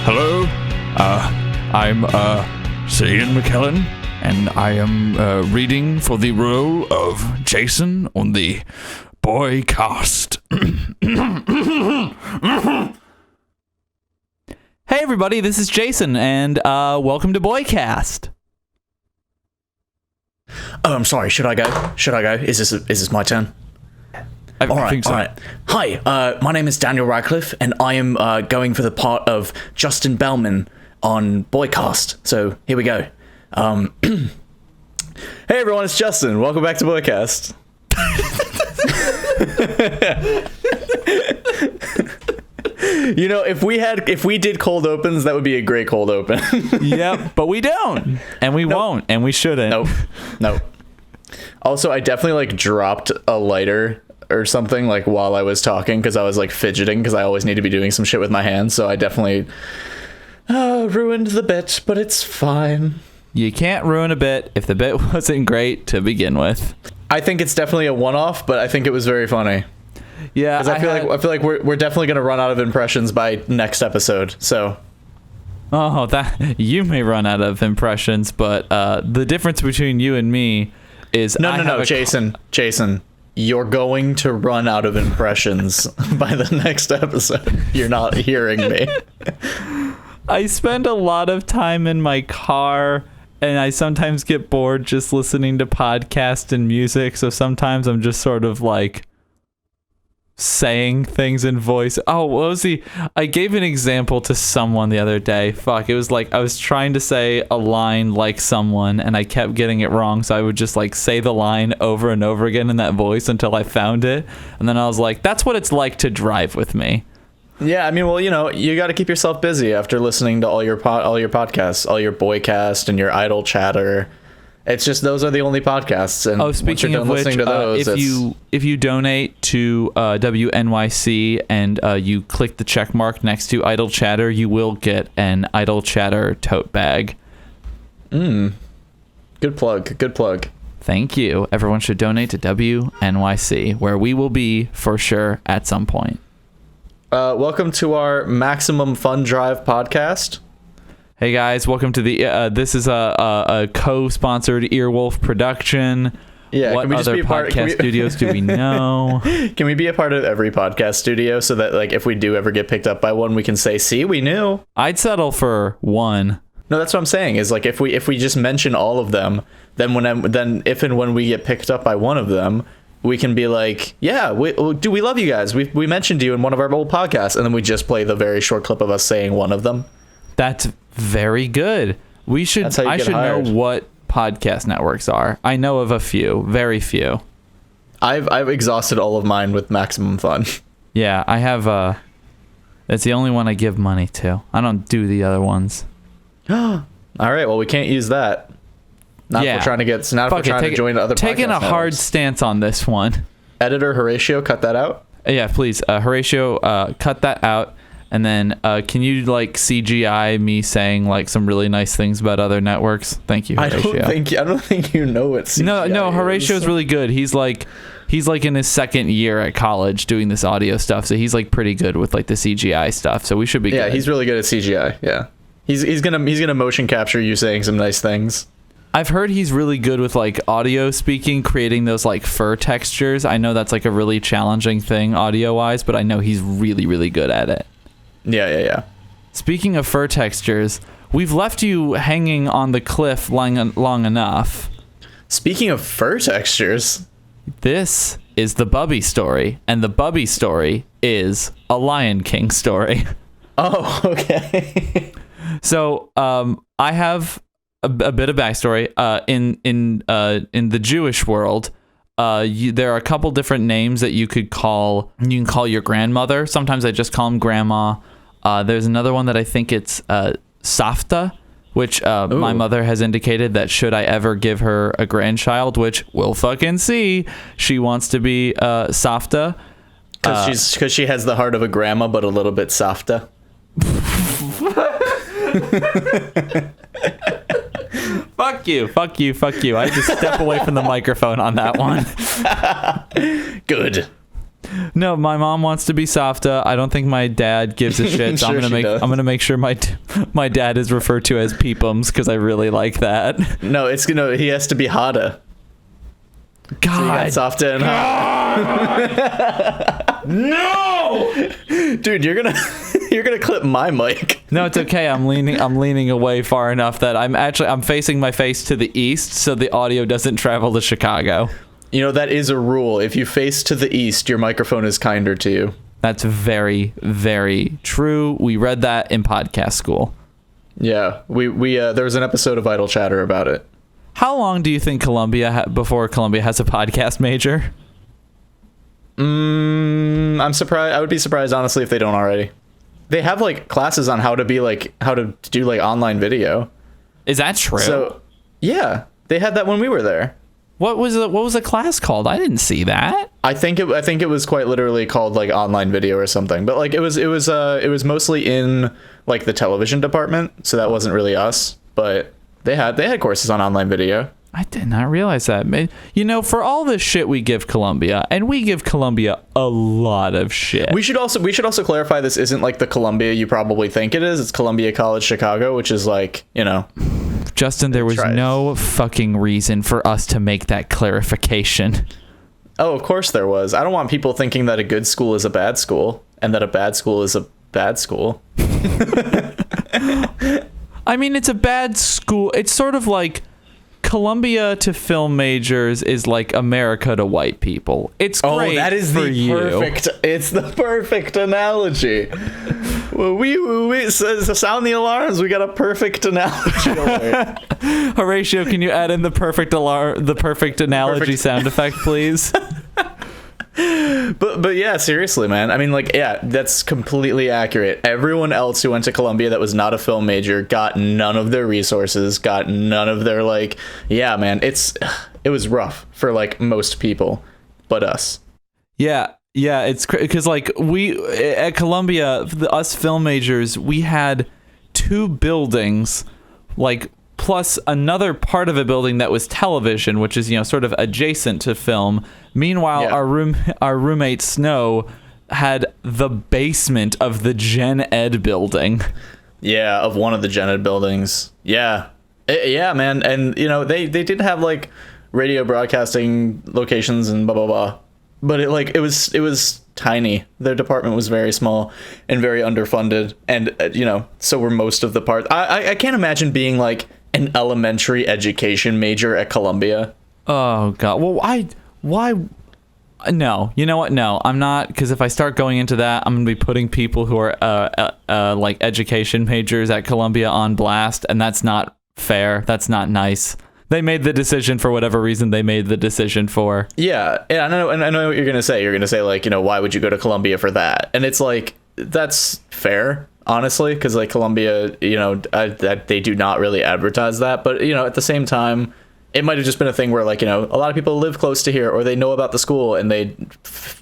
Hello, I'm Ian McKellen, and I am reading for the role of Jason on the Boycast. Hey everybody, this is Jason, and welcome to Boycast. Oh, I'm sorry. Should I go? Is this my turn? I think so. All right. Hi, my name is Daniel Radcliffe, and I am going for the part of Justin Bellman on Boycast. So here we go. Hey everyone, it's Justin. Welcome back to Boycast. You know, if we did cold opens, that would be a great cold open. Yep, but we don't, and we won't, and we shouldn't. Nope. Also, I definitely dropped a lighter or something while I was talking because I was fidgeting because I always need to be doing some shit with my hands. So I definitely ruined the bit, but it's fine. You can't ruin a bit if the bit wasn't great to begin with. I think it's definitely a one-off, but I think it was very funny. Yeah, Because I feel like we're definitely gonna run out of impressions by next episode. So. Oh, that you may run out of impressions, but the difference between you and me is No, Jason. You're going to run out of impressions by the next episode. You're not hearing me. I spend a lot of time in my car, and I sometimes get bored just listening to podcasts and music, so sometimes I'm just sort of saying things in voice. Oh, what was I gave an example to someone the other day. Fuck, it was I was trying to say a line like someone, and I kept getting it wrong, so I would just say the line over and over again in that voice until I found it, and then I was like, that's what it's like to drive with me. Yeah, I mean, well, you got to keep yourself busy after listening to all your podcasts, all your Boycast and your Idle Chatter. It's just those are the only podcasts. And speaking of which, to those, if you donate to WNYC and you click the check mark next to Idle Chatter, you will get an Idle Chatter tote bag. Good plug. Thank you. Everyone should donate to WNYC, where we will be for sure at some point. Welcome to our Maximum Fun Drive podcast. Hey guys, welcome to the. This is a co-sponsored Earwolf production. Yeah, what can we just other be a part, podcast studios do we know? Can we be a part of every podcast studio so that if we do ever get picked up by one, we can say, "See, we knew." I'd settle for one. No, that's what I'm saying. Is if we just mention all of them, then if and when we get picked up by one of them, we can be yeah, we love you guys. We mentioned you in one of our old podcasts, and then we just play the very short clip of us saying one of them. That's very good. I should know what podcast networks are. I know of a few, very few. I've exhausted all of mine with Maximum Fun. Yeah, I have. That's the only one I give money to. I don't do the other ones. All right, well, we can't use that. Not if we're trying to join other podcasts. Taking a hard stance on this one. Editor Horatio, cut that out. Yeah, please, Horatio, cut that out. And then can you CGI me saying some really nice things about other networks? Thank you, Horatio. I don't think you know what CGI No, Horatio's really good. He's in his second year at college doing this audio stuff, so he's pretty good with the CGI stuff. So we should be good. Yeah, he's really good at CGI. Yeah. He's gonna motion capture you saying some nice things. I've heard he's really good with audio speaking, creating those fur textures. I know that's a really challenging thing audio wise, but I know he's really, really good at it. Yeah. Speaking of fur textures, we've left you hanging on the cliff long enough. Speaking of fur textures, this is the Bubby story, and the Bubby story is a Lion King story. Oh, okay. So, I have a bit of backstory. In the Jewish world, there are a couple different names that you can call your grandmother. Sometimes I just call them grandma. There's another one that I think it's Safta, which my mother has indicated that should I ever give her a grandchild, which we'll fucking see, she wants to be Safta. Because she has the heart of a grandma, but a little bit Safta. Fuck you. I had to step away from the microphone on that one. Good. No, my mom wants to be Safta. I don't think my dad gives a shit. So Sure I'm gonna make sure my dad is referred to as Peepums because I really like that. No, he has to be Hada. God, So Safta and Hada. no! Dude, you're gonna clip my mic. No, it's okay. I'm leaning away far enough that I'm facing my face to the east, so the audio doesn't travel to Chicago. You know, that is a rule. If you face to the east, your microphone is kinder to you. That's very, very true. We read that in podcast school. Yeah, we there was an episode of Idle Chatter about it. How long do you think before Columbia has a podcast major? I'm surprised. I would be surprised, honestly, if they don't already. They have like classes on how to do like online video. Is that true? So, yeah, they had that when we were there. What was the class called? I didn't see that. I think it was quite literally called like online video or something. But like it was mostly in like the television department, so that wasn't really us. But they had courses on online video. I did not realize that. You know, for all this shit we give Columbia, and we give Columbia a lot of shit. We should also clarify this isn't like the Columbia you probably think it is. It's Columbia College Chicago, which is like, you know. Justin, there was no fucking reason for us to make that clarification. Oh, of course there was. I don't want people thinking that a good school is a bad school and that a bad school is a bad school. I mean, it's a bad school. It's sort of like Columbia to film majors is like America to white people. It's great. Oh, that is it's the perfect analogy. Well, we sound the alarms. We got a perfect analogy. Horatio, can you add in the perfect analogy sound effect, please? But yeah, seriously, man. I mean, like, yeah, that's completely accurate. Everyone else who went to Columbia that was not a film major got none of their resources, got none of their, like, yeah, man, it was rough for like most people, but us. Yeah, it's because like we at Columbia, us film majors, we had 2 buildings, like plus another part of a building that was television, which is, you know, sort of adjacent to film. Meanwhile, yeah. our roommate Snow had the basement of the Gen Ed building. Yeah, of one of the Gen Ed buildings. Yeah. Yeah, man. And, you know, they did have like radio broadcasting locations and blah, blah, blah. But it was tiny. Their department was very small and very underfunded. And, you know, so were most of the parts. I can't imagine being like an elementary education major at Columbia. Oh, God. Well, why? No, you know what? No, I'm not, because if I start going into that, I'm going to be putting people who are like education majors at Columbia on blast, and that's not fair. That's not nice. They made the decision for whatever reason they made the decision for. Yeah, I know what you're going to say. You're going to say, like, you know, why would you go to Columbia for that? And it's like, that's fair, honestly, because like Columbia, you know, they do not really advertise that. But, you know, at the same time, it might have just been a thing where, like, you know, a lot of people live close to here, or they know about the school and they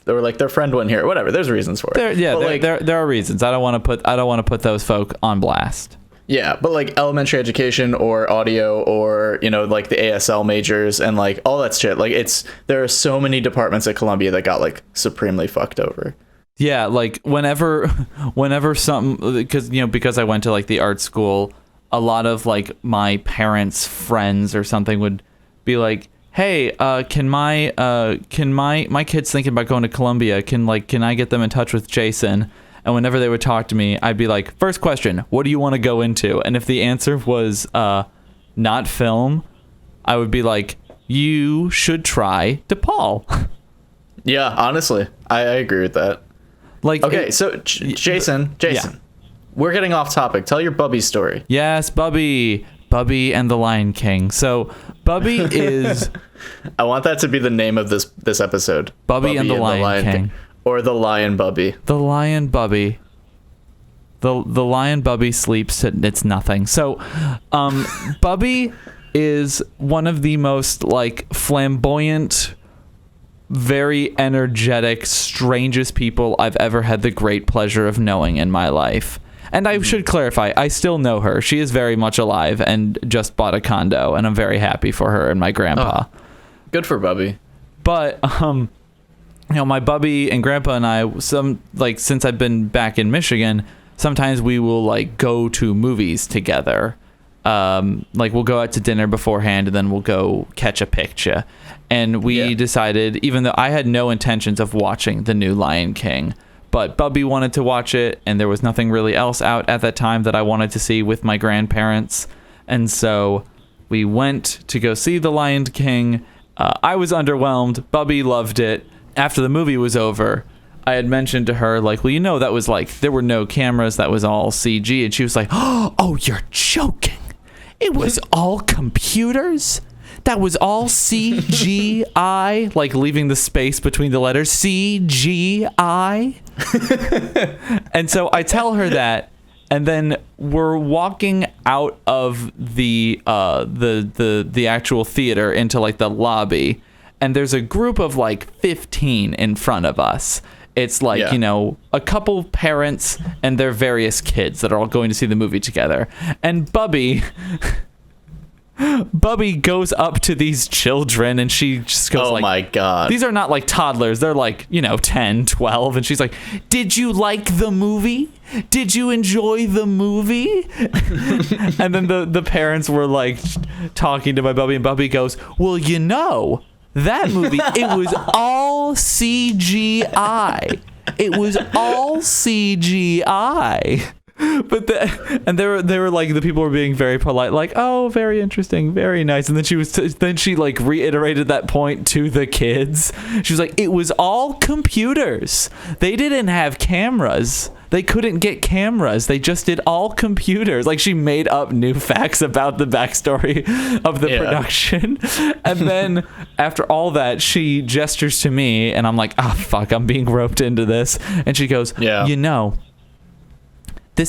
were like their friend went here, whatever. There's reasons for it. There are reasons. I don't want to put those folk on blast. Yeah, but like elementary education or audio or, you know, like the ASL majors and like all that shit. Like there are so many departments at Columbia that got like supremely fucked over. Yeah, like whenever something, because I went to like the art school, a lot of like my parents' friends or something would be like, "Hey, can my kids thinking about going to Columbia? Can I get them in touch with Jason?" And whenever they would talk to me, I'd be like, "First question, what do you want to go into?" And if the answer was not film, I would be like, "You should try DePaul." Yeah, honestly, I agree with that. Like, okay, so Jason, yeah. We're getting off topic. Tell your Bubby story. Yes, Bubby and the Lion King. So Bubby is... I want that to be the name of this episode. Bubby and the Lion King. Or the Lion Bubby. The Lion Bubby. The Lion Bubby sleeps and it's nothing. So Bubby is one of the most like flamboyant, very energetic, strangest people I've ever had the great pleasure of knowing in my life. And I should clarify, I still know her. She is very much alive and just bought a condo, and I'm very happy for her and my grandpa. Oh, good for Bubby. But my bubby and grandpa and I, since I've been back in Michigan, sometimes we will like go to movies together. Like we'll go out to dinner beforehand and then we'll go catch a picture. And we decided, even though I had no intentions of watching the new Lion King, but Bubby wanted to watch it, and there was nothing really else out at that time that I wanted to see with my grandparents. And so we went to go see the Lion King. I was underwhelmed. Bubby loved it. After the movie was over, I had mentioned to her, like, well, that was like, there were no cameras. That was all CG. And she was like, oh, you're joking. It was all computers? That was all CGI? Like leaving the space between the letters, CGI? And so I tell her that, and then we're walking out of the actual theater into like the lobby, and there's a group of like 15 in front of us. It's like, a couple parents and their various kids that are all going to see the movie together. And Bubby goes up to these children and she just goes oh my God. These are not like toddlers. They're like, 10, 12. And she's like, did you like the movie? Did you enjoy the movie? And then the parents were like talking to my Bubby, and Bubby goes, well, that movie, it was all CGI. It was all CGI. But they were like, the people were being very polite, like, oh, very interesting, very nice. And then she like reiterated that point to the kids. She was like, it was all computers. They didn't have cameras. They couldn't get cameras. They just did all computers. Like, she made up new facts about the backstory of the production. And then after all that, she gestures to me, and I'm like, oh, fuck, I'm being roped into this. And she goes, this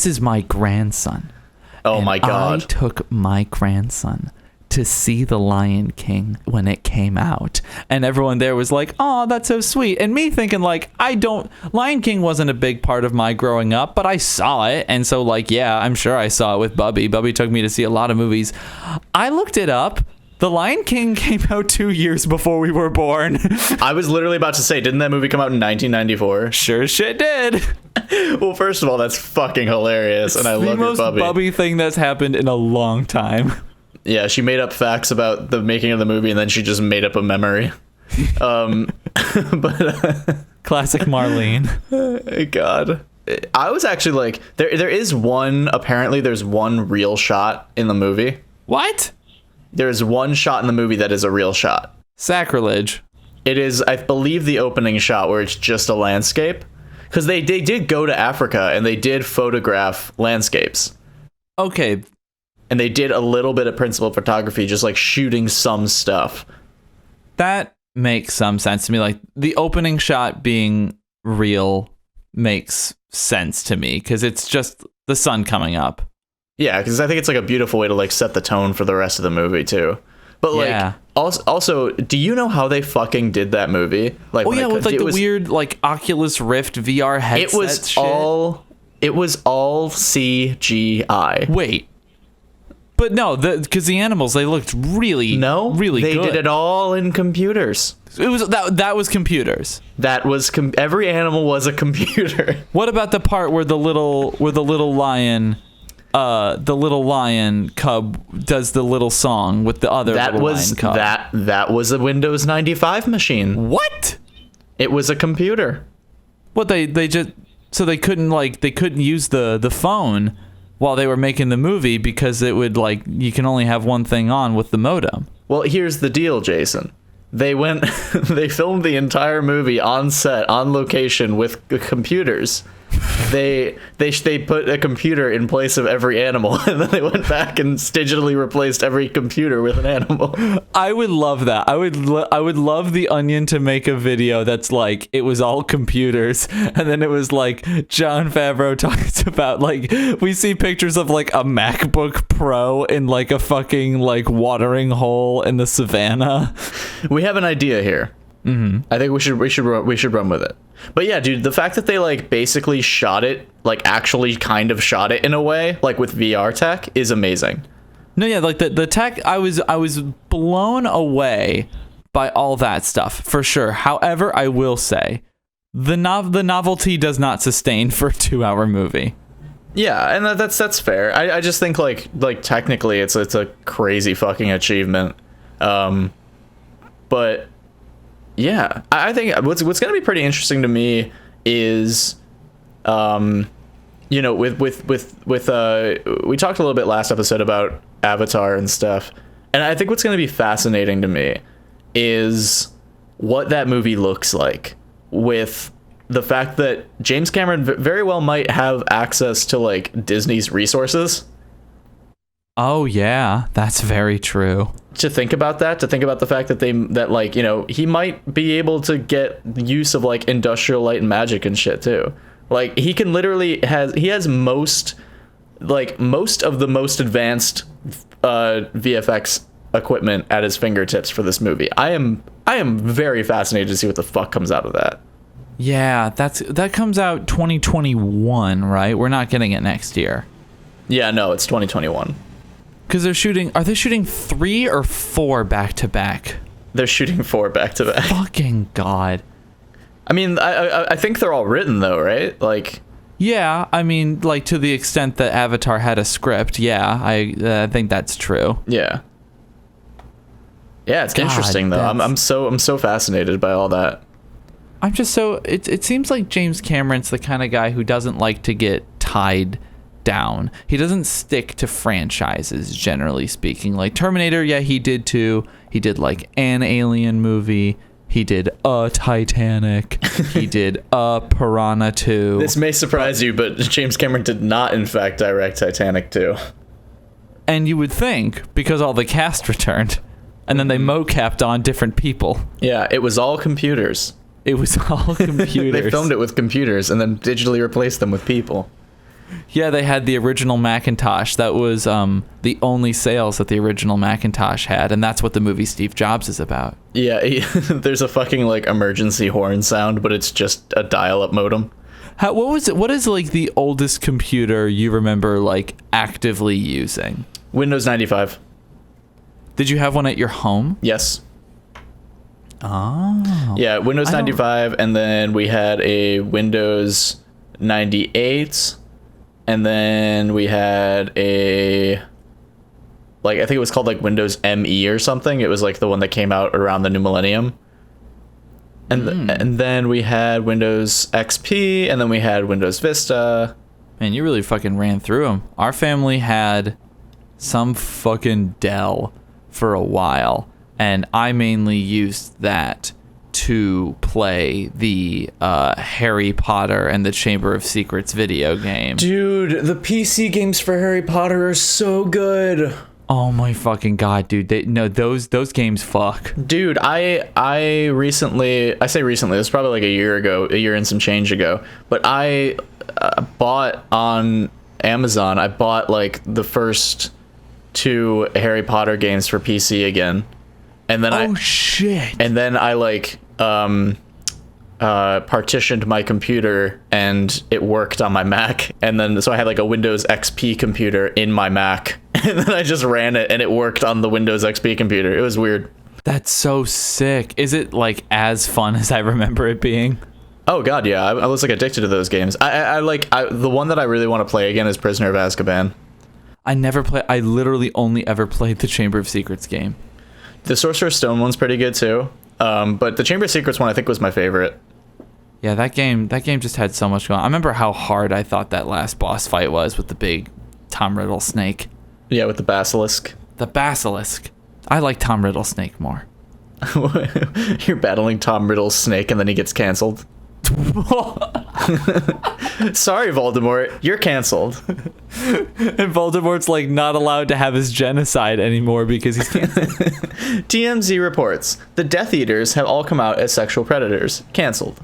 is my grandson. Oh, my God. I took my grandson to see The Lion King when it came out. And everyone there was like, oh, that's so sweet. And me thinking like, Lion King wasn't a big part of my growing up, but I saw it. And so like, yeah, I'm sure I saw it with Bubby. Bubby took me to see a lot of movies. I looked it up. The Lion King came out 2 years before we were born. I was literally about to say, didn't that movie come out in 1994? Sure as shit did. Well, first of all, that's fucking hilarious, and I love your Bubby. The most Bubby thing that's happened in a long time. Yeah, she made up facts about the making of the movie, and then she just made up a memory. But classic Marlene. God. I was actually like, there's one real shot in the movie. What? There's one shot in the movie that is a real shot. Sacrilege. It is, I believe, the opening shot where it's just a landscape. Because they did go to Africa and they did photograph landscapes. Okay. And they did a little bit of principal photography, just like shooting some stuff. That makes some sense to me. Like, the opening shot being real makes sense to me because it's just the sun coming up. Yeah, because I think it's like a beautiful way to like set the tone for the rest of the movie too. But like, also, do you know how they fucking did that movie? Like, with like the weird like Oculus Rift VR headset. It was all CGI. Wait, but no, because the animals, they looked really good. They did it all in computers. It was that was computers. That was every animal was a computer. What about the part where the little lion? The little lion cub does the little song with the other lion cub. That was a Windows 95 machine. What? It was a computer. What they just so they couldn't use the phone while they were making the movie because it would like you can only have one thing on with the modem. Well, here's the deal, Jason. They filmed the entire movie on set, on location with computers. They put a computer in place of every animal, and then they went back and digitally replaced every computer with an animal. I would love that. I would love the Onion to make a video that's like it was all computers, and then it was like Jon Favreau talks about like we see pictures of like a MacBook Pro in like a fucking like watering hole in the savannah. We have an idea here. Mm-hmm. I think we should run with it. But yeah, dude, the fact that they like basically shot it, like actually kind of shot it in a way, like with VR tech, is amazing. No, yeah, like the tech, I was blown away by all that stuff, for sure. However, I will say the novelty does not sustain for a 2-hour movie. Yeah, and that's fair. I just think like technically it's a crazy fucking achievement. But yeah, I think what's going to be pretty interesting to me is you know, with we talked a little bit last episode about Avatar and stuff. And I think what's going to be fascinating to me is what that movie looks like, with the fact that James Cameron very well might have access to like Disney's resources. Oh yeah, that's very true. To think about the fact that like, you know, he might be able to get use of like industrial light and magic and shit too. Like he can literally has most of the most advanced VFX equipment at his fingertips for this movie. I am very fascinated to see what the fuck comes out of that. Yeah, that comes out 2021, right? We're not getting it next year. Yeah, no, it's 2021. Because are they shooting 3 or 4 back to back? They're shooting 4 back to back. Fucking God. I mean, I think they're all written though, right? Like, yeah, I mean, like to the extent that Avatar had a script, yeah, I think that's true. Yeah. Yeah, it's interesting though. I'm so fascinated by all that. I'm just so it seems like James Cameron's the kind of guy who doesn't like to get tied down. He doesn't stick to franchises, generally speaking. Like Terminator, yeah, he did too. He did like an Alien movie. He did a Titanic. He did a Piranha 2. This may surprise you, but James Cameron did not, in fact, direct Titanic 2. And you would think, because all the cast returned, and then they mocapped on different people. Yeah, it was all computers. It was all computers. They filmed it with computers and then digitally replaced them with people. Yeah, they had the original Macintosh. That was the only sales that the original Macintosh had, and that's what the movie Steve Jobs is about. Yeah, there's a fucking like emergency horn sound, but it's just a dial-up modem. What is like the oldest computer you remember like actively using? Windows 95. Did you have one at your home? Yes. Oh. Yeah, Windows 95, and then we had a Windows 98, and then we had a, like, I think it was called like Windows ME or something. It was like the one that came out around the new millennium. And then we had Windows XP, and then we had Windows Vista. Man, you really fucking ran through them. Our family had some fucking Dell for a while, and I mainly used that to play the Harry Potter and the Chamber of Secrets video game. Dude, the PC games for Harry Potter are so good. Oh my fucking God, dude. Those games fuck. Dude, I recently, I say recently, it was probably like a year and some change ago, but I bought on Amazon, I bought like the first 2 Harry Potter games for PC again. And then shit. And then I like partitioned my computer and it worked on my Mac. And then so I had like a Windows XP computer in my Mac. And then I just ran it and it worked on the Windows XP computer. It was weird. That's so sick. Is it like as fun as I remember it being? Oh God, yeah. I was like addicted to those games. I the one that I really want to play again is Prisoner of Azkaban. I literally only ever played the Chamber of Secrets game. The Sorcerer's Stone one's pretty good too. But the Chamber of Secrets one I think was my favorite. Yeah, that game just had so much going on. I remember how hard I thought that last boss fight was with the big Tom Riddle snake. Yeah, with the basilisk. The basilisk. I like Tom Riddle snake more. You're battling Tom Riddle's snake and then he gets canceled. Sorry, Voldemort, you're canceled. And Voldemort's like not allowed to have his genocide anymore because he's canceled. TMZ reports the Death Eaters have all come out as sexual predators. Canceled.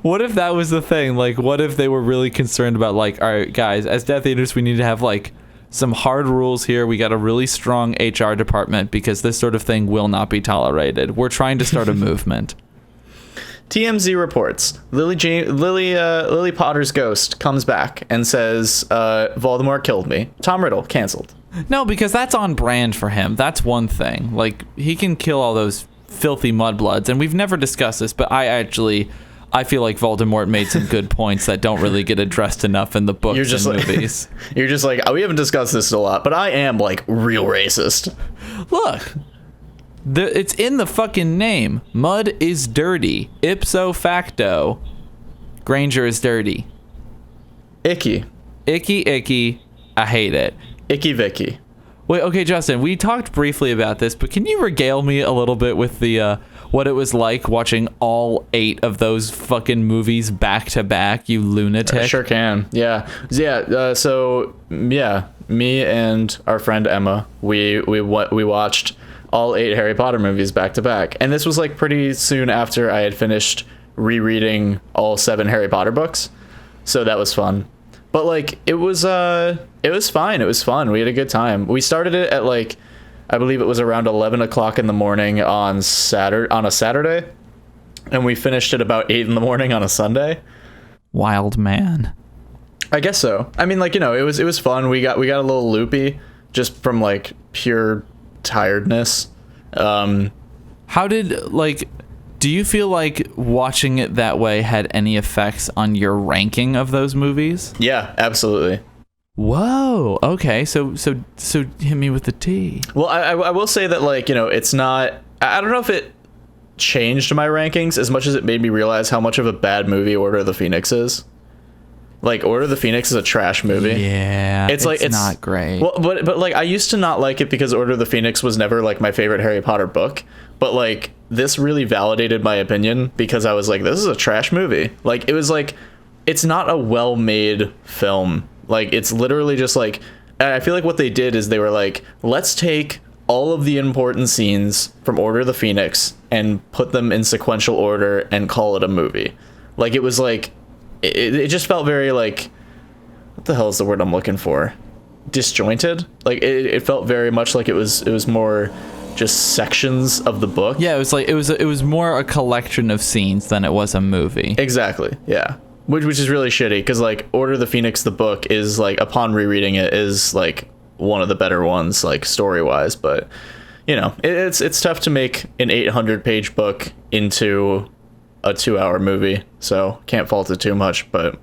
What if that was the thing? Like, what if they were really concerned about, like, all right, guys, as Death Eaters, we need to have, like, some hard rules here. We got a really strong HR department because this sort of thing will not be tolerated. We're trying to start a movement. TMZ reports Lily Potter's ghost comes back and says, Voldemort killed me. Tom Riddle, canceled. No, because that's on brand for him. That's one thing. Like, he can kill all those filthy mudbloods, and we've never discussed this, but I feel like Voldemort made some good points that don't really get addressed enough in the books and movies. You're just like, oh, we haven't discussed this a lot, but I am like real racist. Look, it's in the fucking name. Mud is dirty. Ipso facto, Granger is dirty. Icky. Icky. I hate it. Icky Vicky. Wait, okay, Justin, we talked briefly about this, but can you regale me a little bit with the what it was like watching all 8 of those fucking movies back to back, you lunatic? I sure can. Yeah. So me and our friend Emma, we watched all 8 Harry Potter movies back to back. And this was like pretty soon after I had finished rereading all 7 Harry Potter books. So that was fun. But like it was fine. It was fun. We had a good time. We started it at like, I believe it was around 11 o'clock in the morning on a Saturday, and we finished at about 8 in the morning on a Sunday. Wild man. I guess so. I mean, like, you know, it was fun. We got a little loopy just from like pure tiredness. How did, like, do you feel like watching it that way had any effects on your ranking of those movies? Yeah, absolutely. Whoa. Okay. So hit me with the tea. Well, I will say that, like, you know, it's not, I don't know if it changed my rankings as much as it made me realize how much of a bad movie Order of the Phoenix is. Like, Order of the Phoenix is a trash movie. Yeah, it's not great. Well, but like, I used to not like it because Order of the Phoenix was never like my favorite Harry Potter book. But like, this really validated my opinion because I was like, this is a trash movie. Like, it was like, it's not a well-made film. Like, it's literally just like, I feel like what they did is they were like, let's take all of the important scenes from Order of the Phoenix and put them in sequential order and call it a movie. Like, it was like, it just felt very like, what the hell is the word I'm looking for? Disjointed. Like, it felt very much like it was more just sections of the book. Yeah, it was like it was more a collection of scenes than it was a movie. Exactly. Yeah. Which is really shitty because like Order of the Phoenix, the book, is like, upon rereading it, is like one of the better ones, like story wise. But you know, it's tough to make an 800-page book into a 2-hour movie, so can't fault it too much. But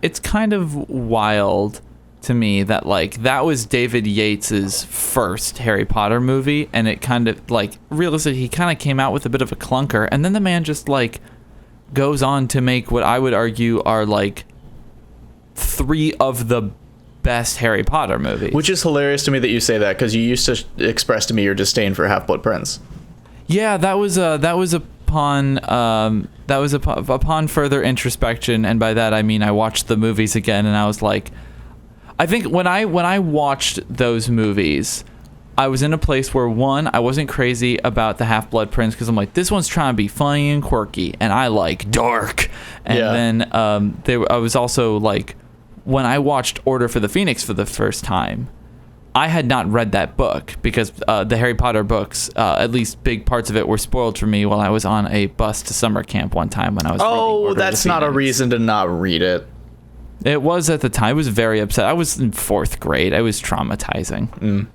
it's kind of wild to me that like that was David Yates's first Harry Potter movie, and it kind of like realistically he kind of came out with a bit of a clunker, and then the man just like goes on to make what I would argue are like 3 of the best Harry Potter movies. Which is hilarious to me that you say that, because you used to express to me your disdain for Half-Blood Prince. Yeah, that was upon further introspection, and by that I mean I watched the movies again, and I was like, I think when I watched those movies, I was in a place where, one, I wasn't crazy about the Half-Blood Prince because I'm like, this one's trying to be funny and quirky, and I like dark. And then I was also like, when I watched Order for the Phoenix for the first time, I had not read that book because the Harry Potter books, at least big parts of it, were spoiled for me while I was on a bus to summer camp one time when I was reading Order that's of the not a Phoenix. reation to not read it. It was at the time. I was very upset. I was in 4th grade. It was traumatizing.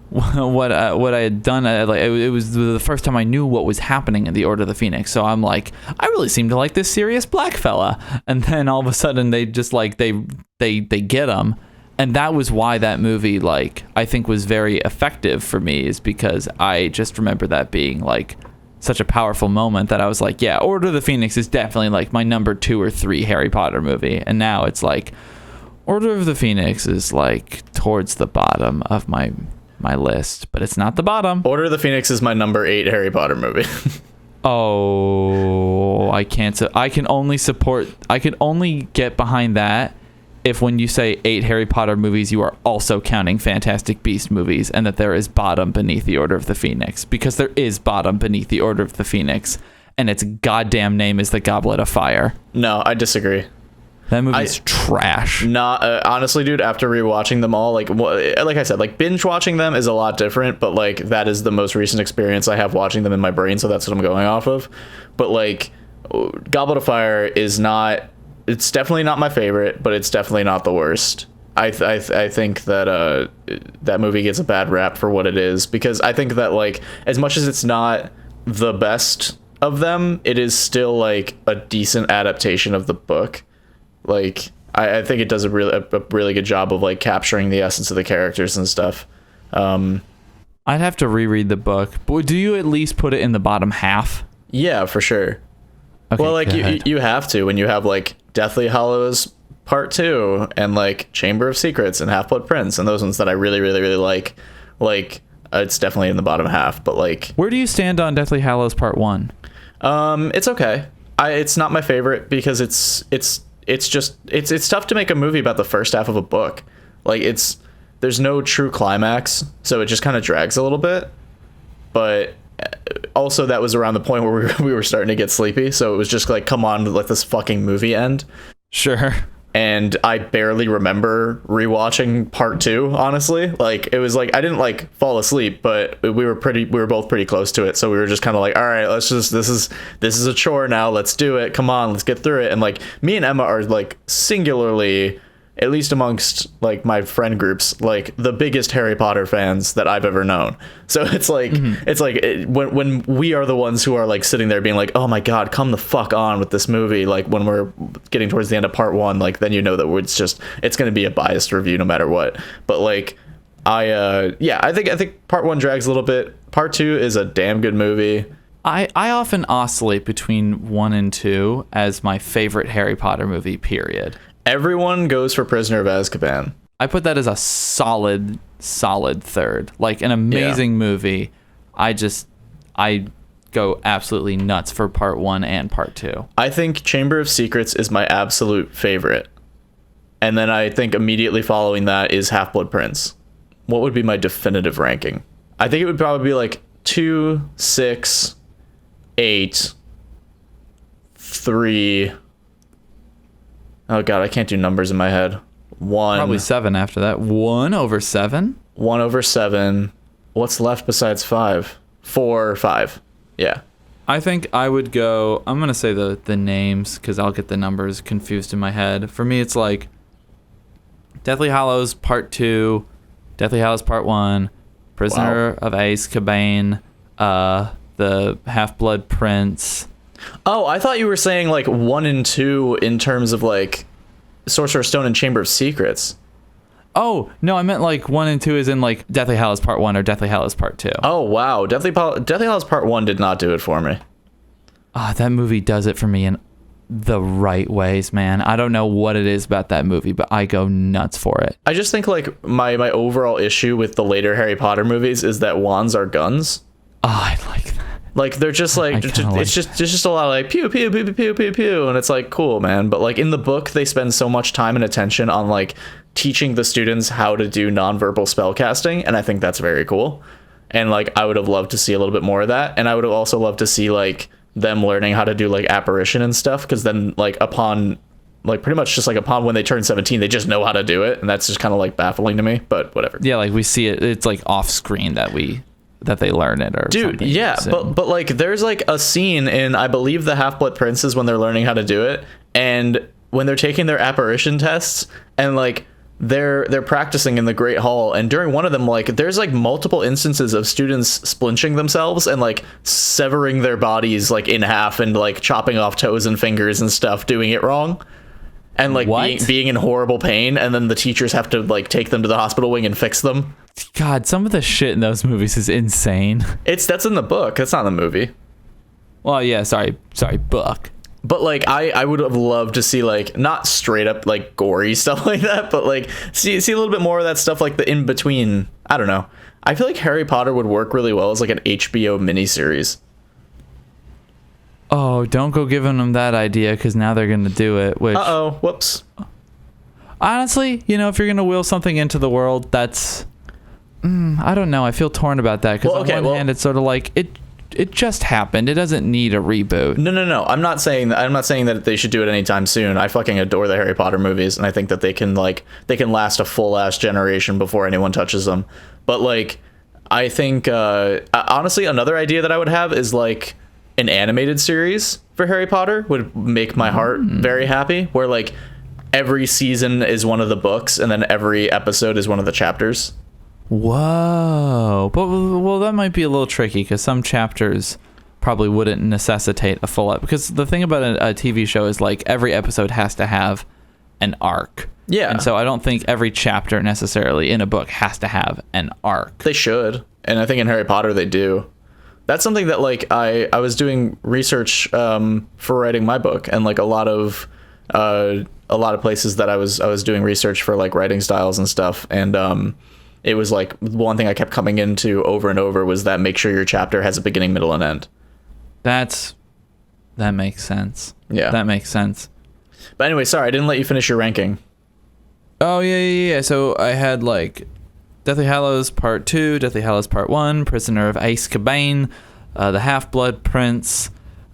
What I had done, it was the first time I knew what was happening in the Order of the Phoenix. So I'm like, I really seem to like this serious black fella. And then all of a sudden they just like they get him. And that was why that movie, like, I think was very effective for me, is because I just remember that being like such a powerful moment that I was like, yeah, Order of the Phoenix is definitely like my number 2 or 3 Harry Potter movie. And now it's like Order of the Phoenix is like towards the bottom of my list, but it's not the bottom. Order of the Phoenix is my number 8 Harry Potter movie. Oh, I can't. I can only get behind that if when you say 8 Harry Potter movies, you are also counting Fantastic Beast movies, and that there is bottom beneath the Order of the Phoenix, because there is bottom beneath the Order of the Phoenix, and its goddamn name is the Goblet of Fire. No, I disagree. That movie's trash. Honestly, dude, after rewatching them all, like I said, like binge watching them is a lot different, but like that is the most recent experience I have watching them in my brain, so that's what I'm going off of. But like Goblet of Fire is not, it's definitely not my favorite, but it's definitely not the worst. I think that that movie gets a bad rap for what it is, because I think that like as much as it's not the best of them, it is still like a decent adaptation of the book. Like I think it does a really good job of like capturing the essence of the characters and stuff. I'd have to reread the book, but do you at least put it in the bottom half? Yeah, for sure. Okay, Well, like go ahead. you have to when you have like Deathly Hallows Part 2 and like Chamber of Secrets and Half-Blood Prince and those ones that I really like. It's definitely in the bottom half, but like Where do you stand on Deathly Hallows Part 1? it's okay. It's not my favorite because it's tough to make a movie about the first half of a book. Like there's no true climax, so it just kind of drags a little bit. But also that was around the point where we were starting to get sleepy, so it was just like, come on, let this fucking movie end. Sure. And I barely remember rewatching part 2, honestly. Like it was like I didn't like fall asleep, but we were both pretty close to it, so we were just kind of like, all right, this is a chore now, let's do it, come on, let's get through it. And like me and Emma are like singularly, at least amongst like my friend groups, like the biggest Harry Potter fans that I've ever known. So it's like when we are the ones who are like sitting there being like, oh my god, come the fuck on with this movie, like when we're getting towards the end of part 1, like then you know that it's going to be a biased review no matter what. But like I think part 1 drags a little bit. Part 2 is a damn good movie. I often oscillate between 1 and 2 as my favorite Harry Potter movie, period. Everyone goes for Prisoner of Azkaban. I put that as a solid third. Like an amazing movie. I go absolutely nuts for part 1 and part 2. I think Chamber of Secrets is my absolute favorite. And then I think immediately following that is Half-Blood Prince. What would be my definitive ranking? I think it would probably be like 2, 6, 8, 3. Oh god, I can't do numbers in my head. 1. Probably 7 after that. 1 over 7? 1 over 7. What's left besides 5? 4, 5. Yeah. I think I would go, I'm going to say the names because I'll get the numbers confused in my head. For me, it's like Deathly Hallows Part 2, Deathly Hallows Part 1, Prisoner of Azkaban, the Half-Blood Prince. Oh, I thought you were saying like 1 and 2 in terms of like Sorcerer's Stone and Chamber of Secrets. Oh, no, I meant like 1 and 2 is in like Deathly Hallows Part 1 or Deathly Hallows Part 2. Oh, wow. Deathly Hallows Part 1 did not do it for me. That movie does it for me in the right ways, man. I don't know what it is about that movie, but I go nuts for it. I just think like my overall issue with the later Harry Potter movies is that wands are guns. Oh, I like that. Like they're just like it's just a lot of like pew pew pew pew pew pew pew, and it's like cool, man. But like in the book, they spend so much time and attention on like teaching the students how to do nonverbal spell casting, and I think that's very cool. And like I would have loved to see a little bit more of that, and I would have also loved to see like them learning how to do like apparition and stuff, because then like upon like pretty much just like upon when they turn 17, they just know how to do it, and that's just kind of like baffling to me. But whatever. Yeah, like we see it. It's like off screen that they learn it or dude something. Yeah, So- but like there's like a scene in I believe the Half-Blood Princes when they're learning how to do it, and when they're taking their apparition tests, and like they're practicing in the Great Hall, and during one of them like there's like multiple instances of students splinching themselves and like severing their bodies like in half and like chopping off toes and fingers and stuff, doing it wrong. And like being in horrible pain, and then the teachers have to like take them to the hospital wing and fix them. God, some of the shit in those movies is insane. That's in the book. That's not in the movie. Well, yeah, sorry, book. But like I would have loved to see like not straight up like gory stuff like that, but like see a little bit more of that stuff, like the in between. I don't know. I feel like Harry Potter would work really well as like an HBO miniseries. Oh, don't go giving them that idea because now they're going to do it. Which, whoops. Honestly, if you're going to will something into the world, that's... I don't know. I feel torn about that because on one hand, it's sort of like it just happened. It doesn't need a reboot. No. I'm not saying that they should do it anytime soon. I fucking adore the Harry Potter movies, and I think that they can last a full ass generation before anyone touches them. But like, I think honestly, another idea that I would have is like an animated series for Harry Potter would make my heart very happy, where like every season is one of the books, and then every episode is one of the chapters. Whoa. But, well, that might be a little tricky because some chapters probably wouldn't necessitate a full because the thing about a TV show is like every episode has to have an arc. Yeah. And so I don't think every chapter necessarily in a book has to have an arc. They should. And I think in Harry Potter they do. That's something that like I was doing research for writing my book, and like a lot of places that I was doing research for like writing styles and stuff, and it was like one thing I kept coming into over and over was that make sure your chapter has a beginning, middle, and end. That makes sense. Yeah. That makes sense. But anyway, sorry, I didn't let you finish your ranking. Oh, yeah. So I had like Deathly Hallows Part 2, Deathly Hallows Part 1, Prisoner of Azkaban, The Half-Blood Prince,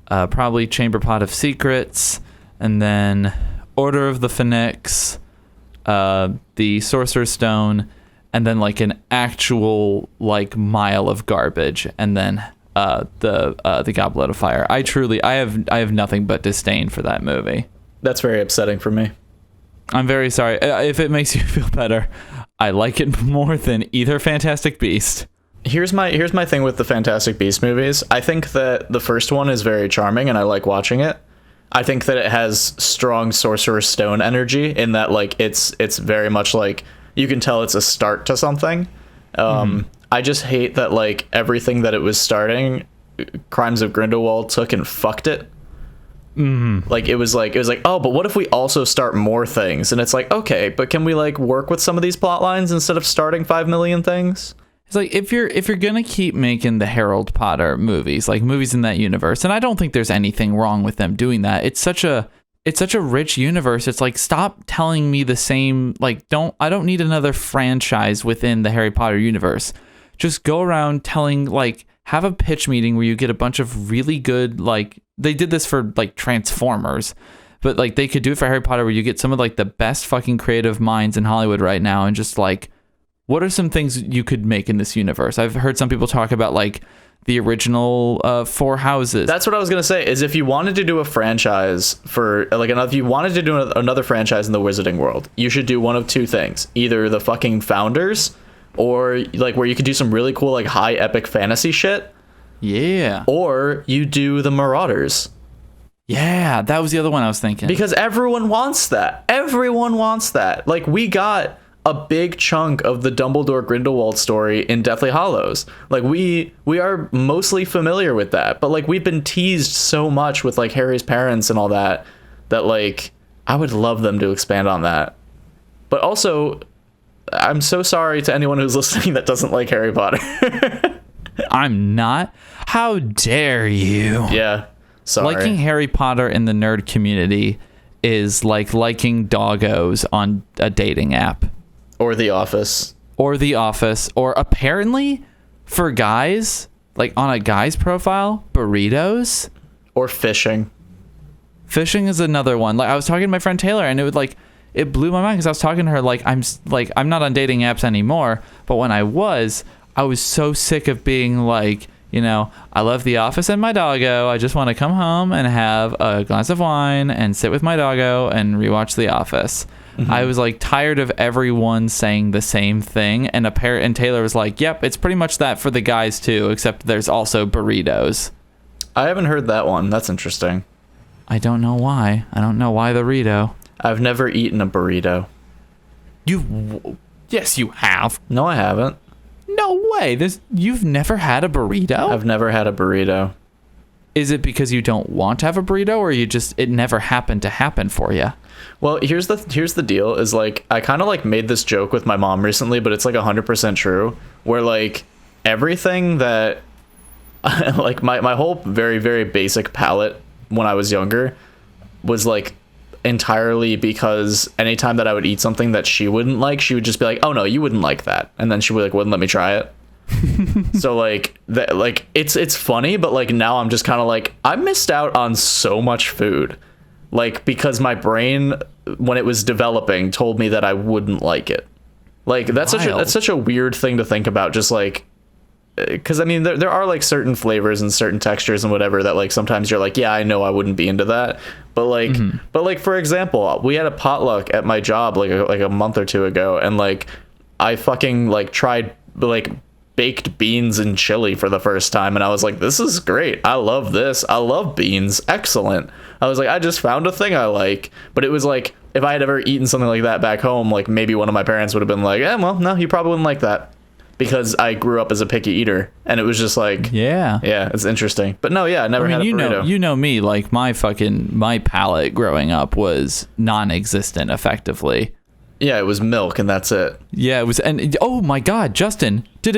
probably Chamber Pot of Secrets, and then Order of the Phoenix, the Sorcerer's Stone, and then like an actual like mile of garbage, and then the Goblet of Fire. I have nothing but disdain for that movie. That's very upsetting for me. I'm very sorry. If it makes you feel better, I like it more than either Fantastic Beast. Here's my thing with the Fantastic Beast movies. I think that the first one is very charming and I like watching it. I think that it has strong Sorcerer's Stone energy in that like it's very much like you can tell it's a start to something. I just hate that like everything that it was starting, Crimes of Grindelwald took and fucked it. Like it was like, oh, but what if we also start more things? And it's like, okay, but can we like work with some of these plot lines instead of starting 5 million things? It's like if you're gonna keep making the Harold Potter movies, like movies in that universe, and I don't think there's anything wrong with them doing that. It's such a rich universe. It's like, stop telling me the same, like, I don't need another franchise within the Harry Potter universe. Just go around telling, like, have a pitch meeting where you get a bunch of really good, like, they did this for like Transformers, but like they could do it for Harry Potter where you get some of like the best fucking creative minds in Hollywood right now, and just like, what are some things you could make in this universe? I've heard some people talk about like the original Four Houses. That's what I was gonna say. Is if you wanted to do a franchise for like if you wanted to do another franchise in the Wizarding world, you should do one of two things: either the fucking Founders, or like where you could do some really cool like high epic fantasy shit. Yeah. Or you do the Marauders. Yeah, that was the other one I was thinking. Because everyone wants that. Everyone wants that. Like, we got a big chunk of the Dumbledore Grindelwald story in Deathly Hallows. Like, we are mostly familiar with that. But, like, we've been teased so much with, like, Harry's parents and all that, that, like, I would love them to expand on that. But also, I'm so sorry to anyone who's listening that doesn't like Harry Potter. I'm not. How dare you? Yeah, sorry. Liking Harry Potter in the nerd community is like liking doggos on a dating app. Or The Office. Or The Office. Or apparently, for guys, like on a guy's profile, burritos. Or fishing. Fishing is another one. Like I was talking to my friend Taylor, and it blew my mind because I was talking to her like I'm not on dating apps anymore, but when I was so sick of being like, you know, I love The Office and my doggo. I just want to come home and have a glass of wine and sit with my doggo and rewatch The Office. Mm-hmm. I was like tired of everyone saying the same thing, and Taylor was like, "Yep, it's pretty much that for the guys too, except there's also burritos." I haven't heard that one. That's interesting. I don't know why. I don't know why the burrito. I've never eaten a burrito. Yes, you have. No, I haven't. No way. You've never had a burrito? I've never had a burrito. Is it because you don't want to have a burrito, or it never happened to happen for you? Well, here's the deal is like I kind of like made this joke with my mom recently, but it's like 100% true, where like everything that like my whole very, very basic palate when I was younger was like entirely because anytime that I would eat something that she wouldn't like, she would just be like, "Oh no, you wouldn't like that," and then she would like wouldn't let me try it. So like that, like it's funny, but like now I'm just kind of like I missed out on so much food, like because my brain when it was developing told me that I wouldn't like it. Like that's such a weird thing to think about. Just like because I mean, there are like certain flavors and certain textures and whatever that like sometimes you're like, yeah, I know I wouldn't be into that. But like for example, we had a potluck at my job like a month or two ago, and like I fucking like tried like baked beans and chili for the first time, and I was like, this is great. I love this. I love beans. Excellent. I was like, I just found a thing I like. But it was like, if I had ever eaten something like that back home, like maybe one of my parents would have been like, well, no, you probably wouldn't like that, because I grew up as a picky eater, and it was just like, yeah, it's interesting. But no, yeah, I never had a burrito. You know me, like my palate growing up was non-existent effectively. Yeah, it was milk, and that's it. Yeah, it was. And oh my God, Justin, did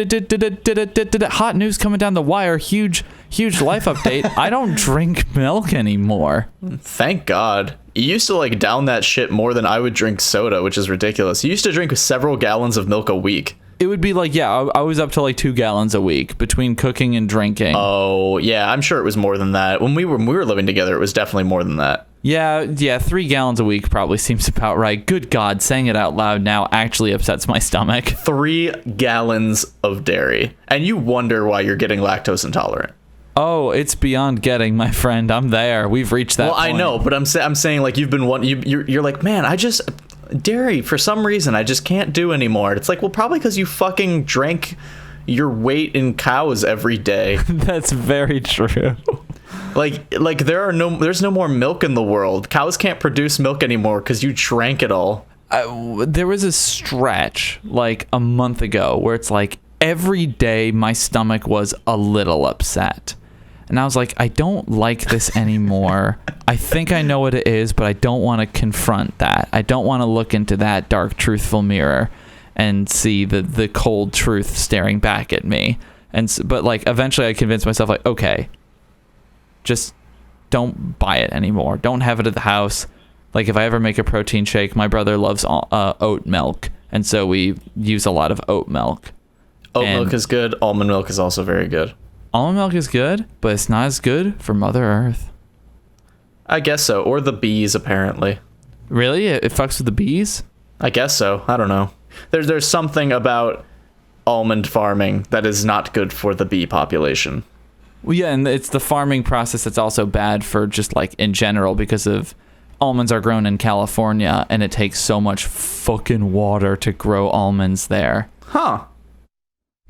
hot news coming down the wire. Huge life update. I don't drink milk anymore. Thank God. You used to like down that shit more than I would drink soda, which is ridiculous. You used to drink several gallons of milk a week. It would be like, yeah, I was up to like 2 gallons a week between cooking and drinking. Oh yeah, I'm sure it was more than that. When we were living together, it was definitely more than that. Yeah, 3 gallons a week probably seems about right. Good God, saying it out loud now actually upsets my stomach. 3 gallons of dairy, and you wonder why you're getting lactose intolerant. Oh, it's beyond getting, my friend. I'm there. We've reached that point. I know, but I'm saying like you've been you're like, man, dairy for some reason I just can't do anymore. It's like, well, probably because you fucking drank your weight in cows every day. That's very true. Like there's no more milk in the world. Cows can't produce milk anymore because you drank it all. There was a stretch like a month ago where it's like every day my stomach was a little upset. And I was like, I don't like this anymore. I think I know what it is, but I don't want to confront that. I don't want to look into that dark, truthful mirror and see the cold truth staring back at me. But like eventually I convinced myself like, okay, just don't buy it anymore. Don't have it at the house. Like if I ever make a protein shake, my brother loves oat milk, and so we use a lot of oat milk. Oat milk is good. Almond milk is also very good. Almond milk is good, but it's not as good for Mother Earth. I guess so. Or the bees, apparently. Really? It fucks with the bees? I guess so. I don't know. There's something about almond farming that is not good for the bee population. Well, yeah, and it's the farming process that's also bad for just like in general, because of almonds are grown in California and it takes so much fucking water to grow almonds there. Huh.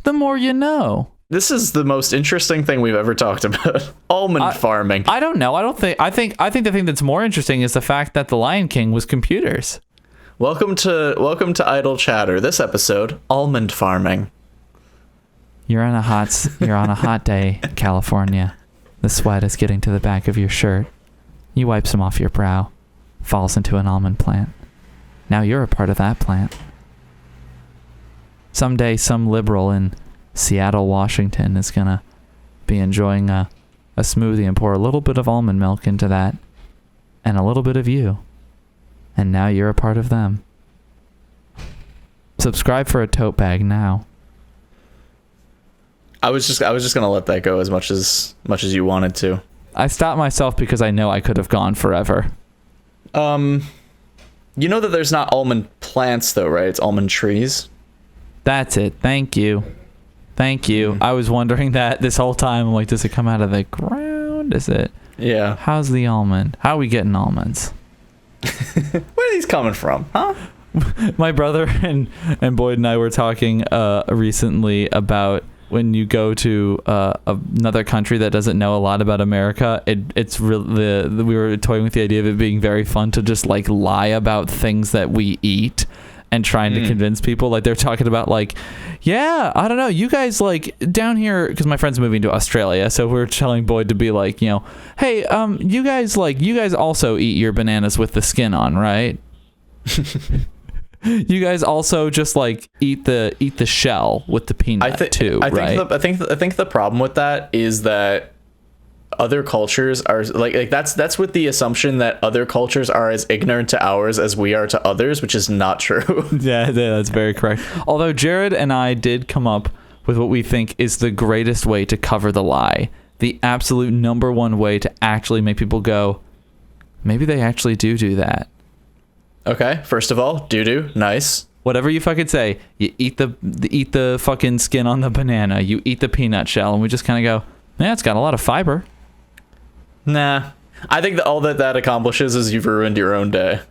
The more you know. This is the most interesting thing we've ever talked about. Almond farming. I don't know. I think the thing that's more interesting is the fact that the Lion King was computers. Welcome to Idle Chatter. This episode, almond farming. You're on a hot day, California. The sweat is getting to the back of your shirt. You wipe some off your brow. Falls into an almond plant. Now you're a part of that plant. Someday some liberal in Seattle, Washington is gonna be enjoying a smoothie and pour a little bit of almond milk into that, and a little bit of you, and now you're a part of them. Subscribe for a tote bag now. I was just gonna let that go as much as you wanted to. I stopped myself because I know I could have gone forever. You know that there's not almond plants though, right? It's almond trees. That's it. Thank you. I was wondering that this whole time. I'm like, does it come out of the ground? Is it? Yeah. How's the almond? How are we getting almonds? Where are these coming from, huh? My brother and Boyd and I were talking recently about when you go to another country that doesn't know a lot about America. It's really we were toying with the idea of it being very fun to just like lie about things that we eat. And trying to convince people, like they're talking about like, yeah, I don't know, you guys like down here, because my friend's moving to Australia, so we're telling Boyd to be like, you know, hey, you guys also eat your bananas with the skin on, right? You guys also just like eat the shell with the peanut too, right? I think the problem with that is that other cultures are like that's with the assumption that other cultures are as ignorant to ours as we are to others, which is not true. Yeah, that's very correct. Although Jared and I did come up with what we think is the greatest way to cover the lie, the absolute number one way to actually make people go, maybe they actually do that. Okay, first of all, doo-doo, nice. whatever you fucking say, you eat the fucking skin on the banana, you eat the peanut shell, and we just kind of go, yeah, it's got a lot of fiber. Nah. I think that all that accomplishes is you've ruined your own day.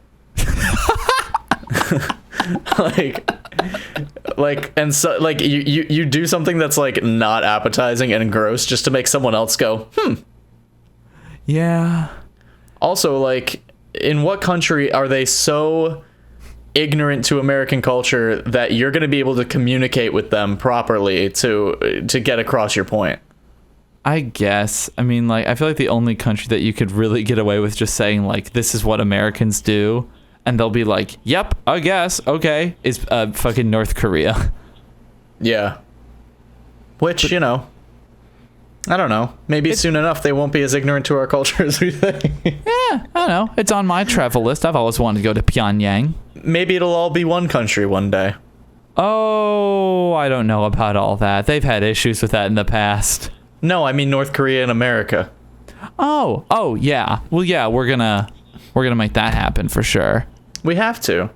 And so like you do something that's like not appetizing and gross just to make someone else go, Yeah. Also, like, in what country are they so ignorant to American culture that you're going to be able to communicate with them properly to get across your point? I guess. I mean, like, I feel like the only country that you could really get away with just saying, like, this is what Americans do, and they'll be like, yep, I guess, okay, is fucking North Korea. Yeah. Which, you know, I don't know. Maybe soon enough they won't be as ignorant to our culture as we think. Yeah, I don't know. It's on my travel list. I've always wanted to go to Pyongyang. Maybe it'll all be one country one day. Oh, I don't know about all that. They've had issues with that in the past. No, I mean North Korea and America. Oh, yeah. Well, yeah, we're gonna make that happen for sure. We have to.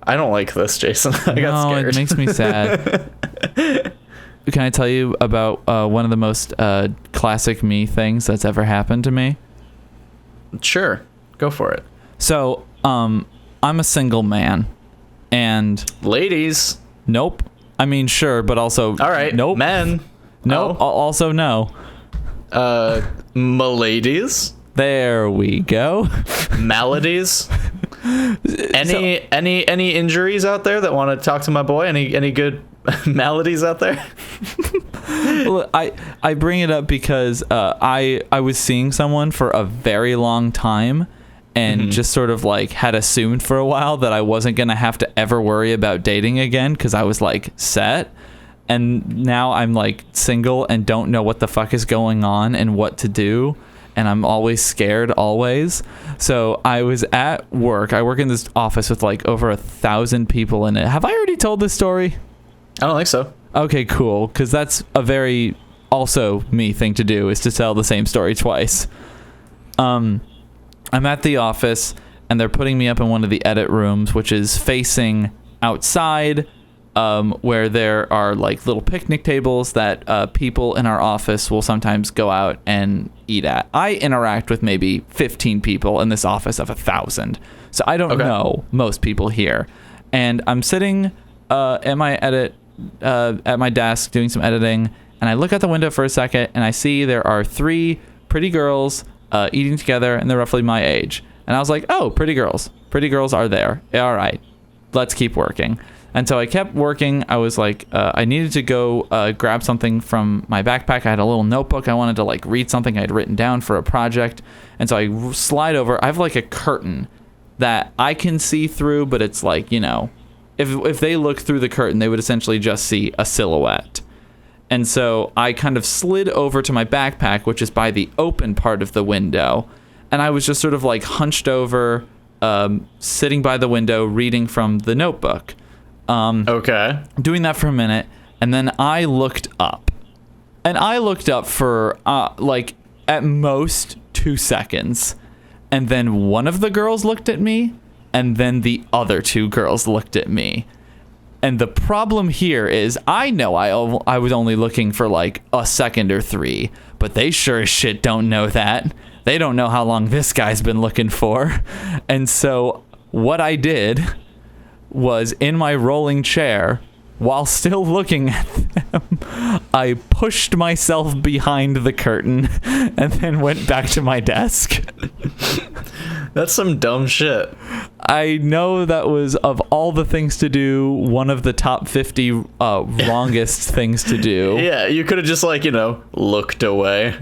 I don't like this, Jason. I got scared. It makes me sad. Can I tell you about one of the most classic me things that's ever happened to me? Sure. Go for it. So, I'm a single man. And... Ladies. Nope. I mean, sure, but also... All right. Nope. Men. Nope. Oh. Also, no. Maladies. There we go. Maladies. Any injuries out there that want to talk to my boy? Any good maladies out there? Well, I bring it up because I was seeing someone for a very long time and just sort of like had assumed for a while that I wasn't going to have to ever worry about dating again because I was like set. And now I'm like single and don't know what the fuck is going on and what to do. And I'm always scared, always. So I was at work. I work in this office with like over 1,000 people in it. Have I already told this story? I don't think so. Okay, cool. Because that's a very also me thing to do, is to tell the same story twice. I'm at the office and they're putting me up in one of the edit rooms, which is facing outside, where there are like little picnic tables that people in our office will sometimes go out and eat at. I interact with maybe 15 people in this office of 1,000. So I don't know most people here. And I'm sitting at my desk doing some editing, and I look out the window for a second and I see there are 3 pretty girls eating together, and they're roughly my age. And I was like, oh, pretty girls are there. All right, let's keep working. And so I kept working. I was like, I needed to go grab something from my backpack. I had a little notebook. I wanted to like read something I had written down for a project. And so I slide over. I have like a curtain that I can see through, but it's like, you know, if they look through the curtain, they would essentially just see a silhouette. And so I kind of slid over to my backpack, which is by the open part of the window. And I was just sort of like hunched over, sitting by the window, reading from the notebook. Doing that for a minute, and then I looked up. And I looked up for, like, at most 2 seconds. And then one of the girls looked at me, and then the other 2 girls looked at me. And the problem here is, I know I was only looking for, like, a second or 3, but they sure as shit don't know that. They don't know how long this guy's been looking for. And so what I did was, in my rolling chair, while still looking at them, I pushed myself behind the curtain and then went back to my desk. That's some dumb shit. I know that was, of all the things to do, one of the top 50 wrongest things to do. Yeah, you could have just, like, you know, looked away.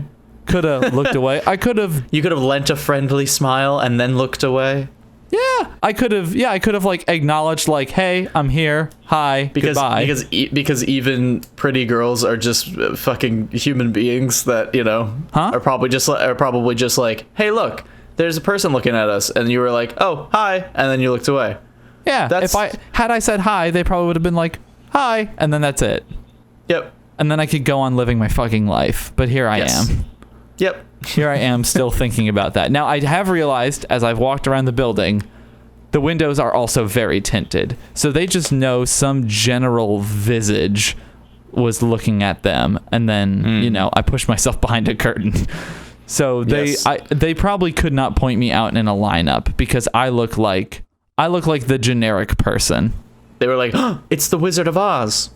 Could have looked away. I could have... You could have lent a friendly smile and then looked away. Yeah, I could have like acknowledged, like, hey, I'm here. Hi, goodbye. Because even pretty girls are just fucking human beings that, you know, are probably just like, hey, look, there's a person looking at us, and you were like, oh, hi, and then you looked away. Yeah, if I said hi, they probably would have been like, hi, and then that's it. Yep. And then I could go on living my fucking life. But here I am. Yep. Here I am still thinking about that. Now, I have realized, as I've walked around the building, the windows are also very tinted. So they just know some general visage was looking at them, and then I pushed myself behind a curtain. So they probably could not point me out in a lineup because I look like the generic person. They were like, oh, it's the Wizard of Oz.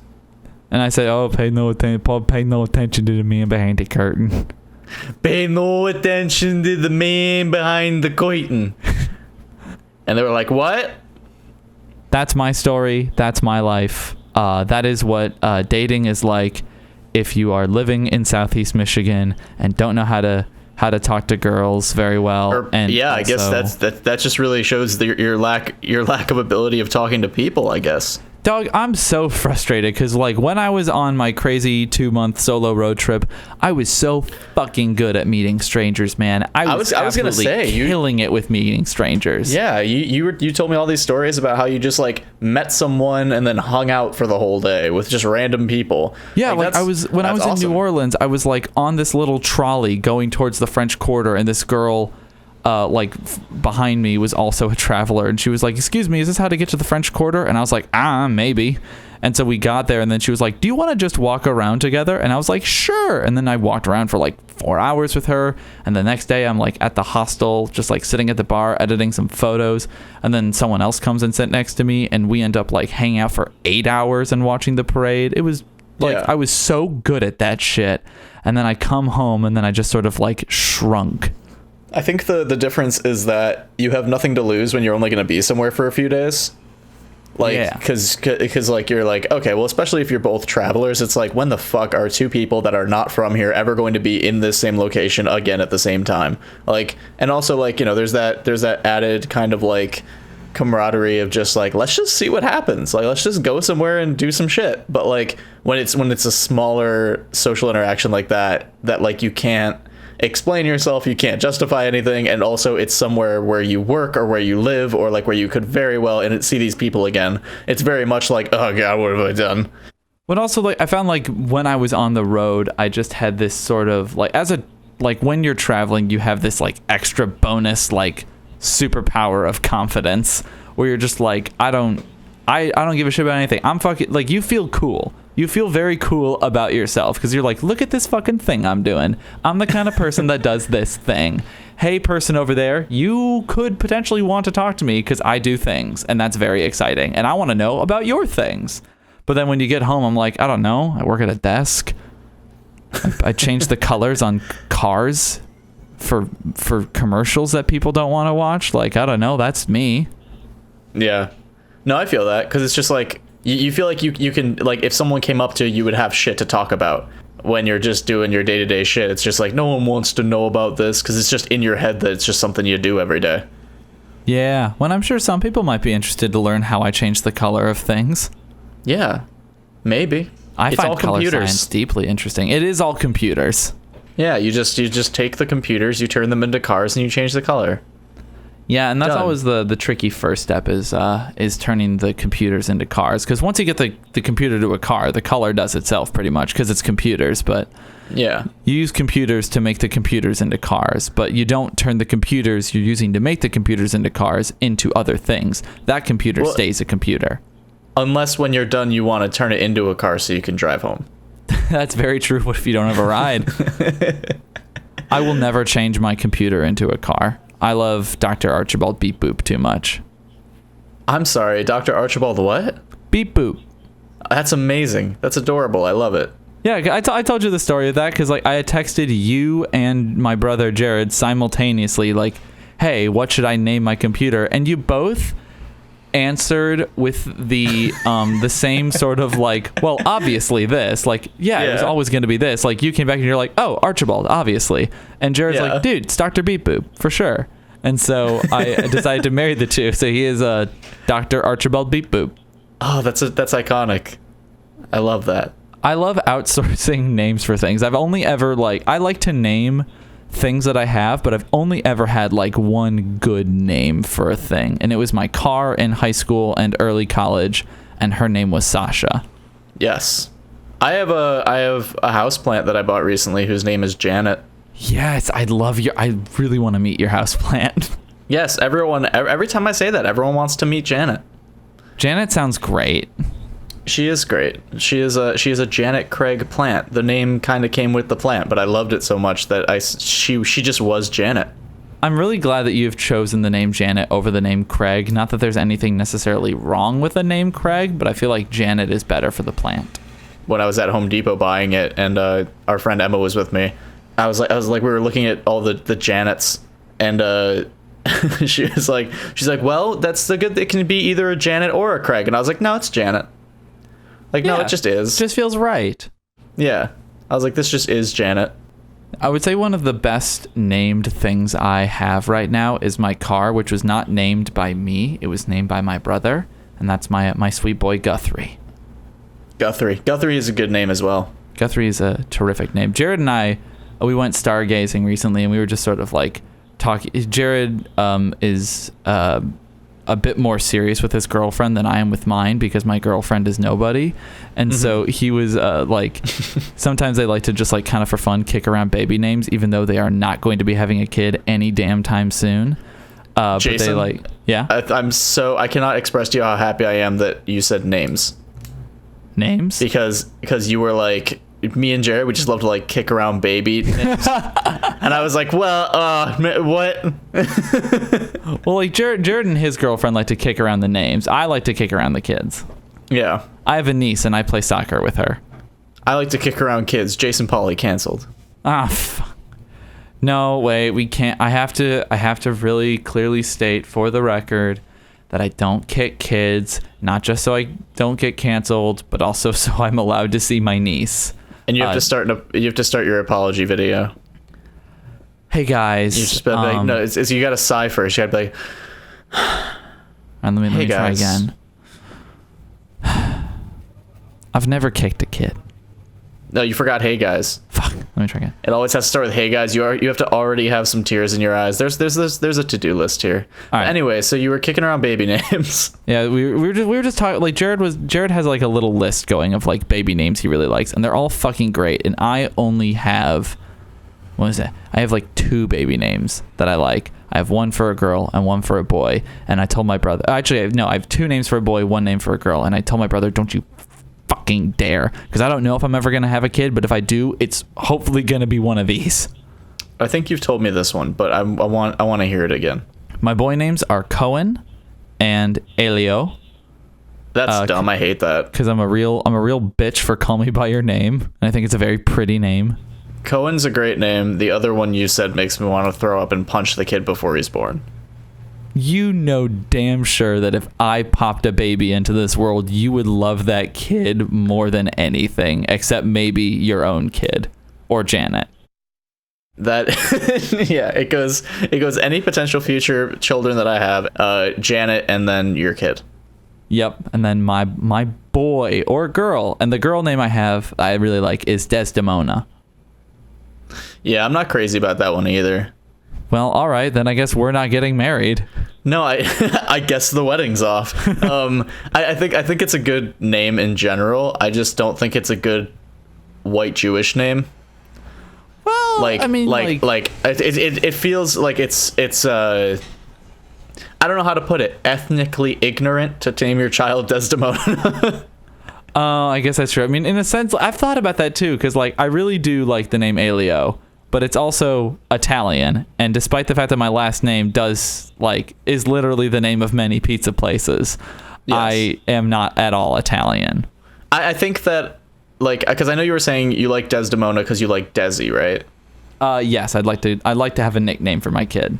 And I said, oh, pay no attention to the man behind the curtain. Pay no attention to the man behind the curtain. And they were like, what? That's my story. That's my life. That is what dating is like if you are living in Southeast Michigan and don't know how to talk to girls very well. I guess that just really shows your lack of ability of talking to people, I guess. Dog, I'm so frustrated because, like, when I was on my crazy 2-month solo road trip, I was so fucking good at meeting strangers, man. I was gonna say, killing it with meeting strangers. Yeah, you told me all these stories about how you just like met someone and then hung out for the whole day with just random people. Yeah, like I was awesome. In New Orleans, I was like on this little trolley going towards the French Quarter, and this girl behind me was also a traveler, and she was like, excuse me, is this how to get to the French Quarter? And I was like, maybe. And so we got there, and then she was like, do you want to just walk around together? And I was like, sure. And then I walked around for like 4 hours with her, and the next day I'm like at the hostel just like sitting at the bar editing some photos, and then someone else comes and sit next to me, and we end up like hanging out for 8 hours and watching the parade. It was like I was so good at that shit, and then I come home and then I just sort of like shrunk. I think the difference is that you have nothing to lose when you're only going to be somewhere for a few days. Like, because like you're like, okay, well, especially if you're both travelers, it's like, when the fuck are two people that are not from here ever going to be in this same location again at the same time? Like, and also like, there's that added kind of like camaraderie of just like, let's just see what happens. Like, let's just go somewhere and do some shit. But like when it's a smaller social interaction like that like you can't explain yourself, you can't justify anything, and also it's somewhere where you work or where you live or like where you could very well see these people again. It's very much like, oh god, what have I done? But also, like, I found like when I was on the road, I just had this sort of like, when you're traveling, you have this like extra bonus like superpower of confidence where you're just like, I don't give a shit about anything. I'm fucking like, you feel cool. You feel very cool about yourself because you're like, look at this fucking thing I'm doing. I'm the kind of person that does this thing. Hey, person over there, you could potentially want to talk to me because I do things, and that's very exciting. And I want to know about your things. But then when you get home, I'm like, I don't know. I work at a desk. I change the colors on cars for commercials that people don't want to watch. Like, I don't know. That's me. Yeah. No, I feel that because it's just like, you feel like you can, like, if someone came up to you, you would have shit to talk about when you're just doing your day-to-day shit. It's just like, no one wants to know about this because it's just in your head that it's just something you do every day. Yeah, when I'm sure some people might be interested to learn how I change the color of things. Yeah, maybe. I find color science deeply interesting. It is all computers. Yeah, you just take the computers, you turn them into cars, and you change the color. Yeah, and that's always the tricky first step is turning the computers into cars. Because once you get the computer to a car, the color does itself pretty much because it's computers. But yeah, you use computers to make the computers into cars, but you don't turn the computers you're using to make the computers into cars into other things. That computer stays a computer. Unless when you're done, you want to turn it into a car so you can drive home. That's very true. What if you don't have a ride? I will never change my computer into a car. I love Dr. Archibald Beep Boop too much. I'm sorry, Dr. Archibald what? Beep Boop. That's amazing. That's adorable. I love it. Yeah, I told you the story of that because like I had texted you and my brother Jared simultaneously like, hey, what should I name my computer? And you both answered with the same sort of like, well, obviously this, like, it was always going to be this. Like, you came back and you're like, oh, Archibald, obviously. And Jared's like, dude, it's Dr. Beep Boop for sure. And so I decided to marry the two. So he is Dr. Archibald Beep Boop. Oh, that's iconic. I love that. I love outsourcing names for things. I've only ever I like to name things that I have, but I've only ever had like one good name for a thing, and it was my car in high school and early college, and her name was Sasha. Yes, I have a houseplant that I bought recently whose name is Janet. Yes, I really want to meet your houseplant. Yes, everyone. Every time I say that, everyone wants to meet Janet. Janet sounds great. She is great. She is a Janet Craig plant. The name kind of came with the plant, but I loved it so much that she just was Janet. I'm really glad that you've chosen the name Janet over the name Craig. Not that there's anything necessarily wrong with the name Craig, but I feel like Janet is better for the plant. When I was at Home Depot buying it, and our friend Emma was with me, I was like, we were looking at all the Janets, and she's like, well, that's the good. It can be either a Janet or a Craig, and I was like, no, it's Janet. Like, no, it just is. Just feels right. Yeah, I was like, this just is Janet. I would say one of the best named things I have right now is my car, which was not named by me. It was named by my brother, and that's my sweet boy Guthrie. Guthrie is a good name as well. Guthrie is a terrific name. Jared and I, we went stargazing recently, and we were just sort of like talking. Jared is a bit more serious with his girlfriend than I am with mine, because my girlfriend is nobody. And so he was like, sometimes they like to just like kind of for fun kick around baby names, even though they are not going to be having a kid any damn time soon. Jason, but they like, yeah. I cannot express to you how happy I am that you said names. Names? Because you were like, me and Jared, we just love to like kick around baby names. And I was like, well, what? Well, like Jared and his girlfriend like to kick around the names. I like to kick around the kids. Yeah. I have a niece and I play soccer with her. I like to kick around kids. Jason Pauly canceled. No, wait, we can't. I have to really clearly state for the record that I don't kick kids, not just so I don't get canceled, but also so I'm allowed to see my niece. And you have to start your apology video. Hey guys, You just be like, no, it's you gotta sigh first. You gotta be like, and let me try guys. again. I've never kicked a kid. no, you forgot. Hey guys. Fuck. Let me try again. It always has to start with hey guys. You have to already have some tears in your eyes. There's a to-do list here. All right. Anyway, so you were kicking around baby names. Yeah, we were just talking. Like Jared has like a little list going of like baby names he really likes, and they're all fucking great. And I only have, what is it? I have like 2 baby names that I like. I have one for a girl and one for a boy. And I told my brother, actually, no, I have 2 names for a boy, 1 name for a girl. And I told my brother, don't you fucking dare, because I don't know if I'm ever gonna have a kid, but if I do, it's hopefully gonna be one of these. I think you've told me this one, but I want to hear it again. My boy names are Cohen and Elio. That's dumb. I hate that. Because I'm a real bitch for Call Me by Your Name, and I think it's a very pretty name. Cohen's a great name. The other one you said makes me want to throw up and punch the kid before he's born. You know damn sure that if I popped a baby into this world, you would love that kid more than anything, except maybe your own kid or Janet. That yeah, it goes any potential future children that I have, Janet, and then your kid. Yep, and then my boy or girl, and the girl name I really like is Desdemona. Yeah, I'm not crazy about that one either. Well, all right, then I guess we're not getting married. No, I guess the wedding's off. I think it's a good name in general. I just don't think it's a good white Jewish name. Well, Like, I mean, it feels like it's I don't know how to put it. Ethnically ignorant to name your child Desdemona. I guess that's true. I mean, in a sense, I've thought about that too, because like I really do like the name Elio, but it's also Italian, and despite the fact that my last name is literally the name of many pizza places, yes. I am not at all Italian. I think that, like, because I know you were saying you like Desdemona because you like Desi, right? Yes, I'd like to have a nickname for my kid.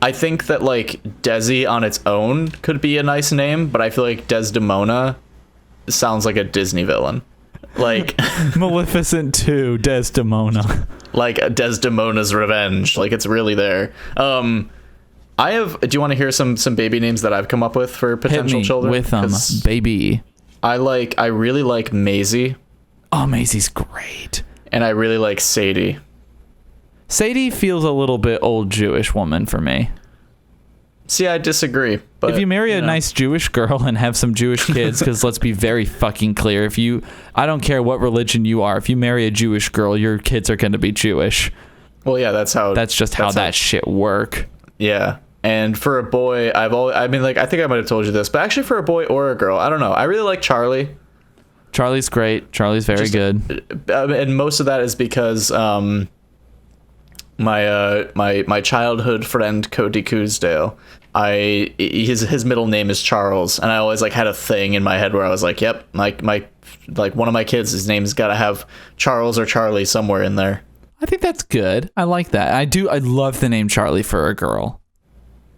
I think that like Desi on its own could be a nice name, but I feel like Desdemona sounds like a Disney villain. Like Maleficent 2, Desdemona. Like Desdemona's Revenge. Like, it's really there. Do you want to hear some baby names that I've come up with for potential children? With them, baby. I really like Maisie. Oh, Maisie's great. And I really like Sadie. Sadie feels a little bit old Jewish woman for me. See, I disagree. But if you marry a nice Jewish girl and have some Jewish kids, because let's be very fucking clear, I don't care what religion you are, if you marry a Jewish girl, your kids are going to be Jewish. Well, yeah, that's just how that shit work. Yeah. And for a boy, I mean, like, I think I might have told you this, but actually for a boy or a girl, I don't know. I really like Charlie. Charlie's great. Charlie's very good. And most of that is because my childhood friend Cody Coosdale, his middle name is Charles, and I always like had a thing in my head where I was like, yep, my like one of my kids, his name's got to have Charles or Charlie somewhere in there. I think that's good. I like that. I love the name Charlie for a girl.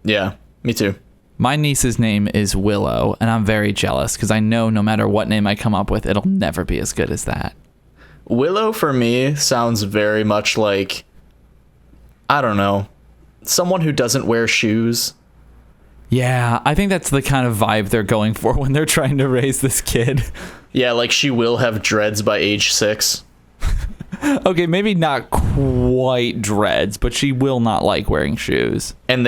Yeah, me too. My niece's name is Willow, and I'm very jealous because I know no matter what name I come up with, it'll never be as good as that. Willow for me sounds very much like, I don't know, someone who doesn't wear shoes. Yeah, I think that's the kind of vibe they're going for when they're trying to raise this kid. Yeah, like she will have dreads by age 6. Okay, maybe not quite dreads, but she will not like wearing shoes. And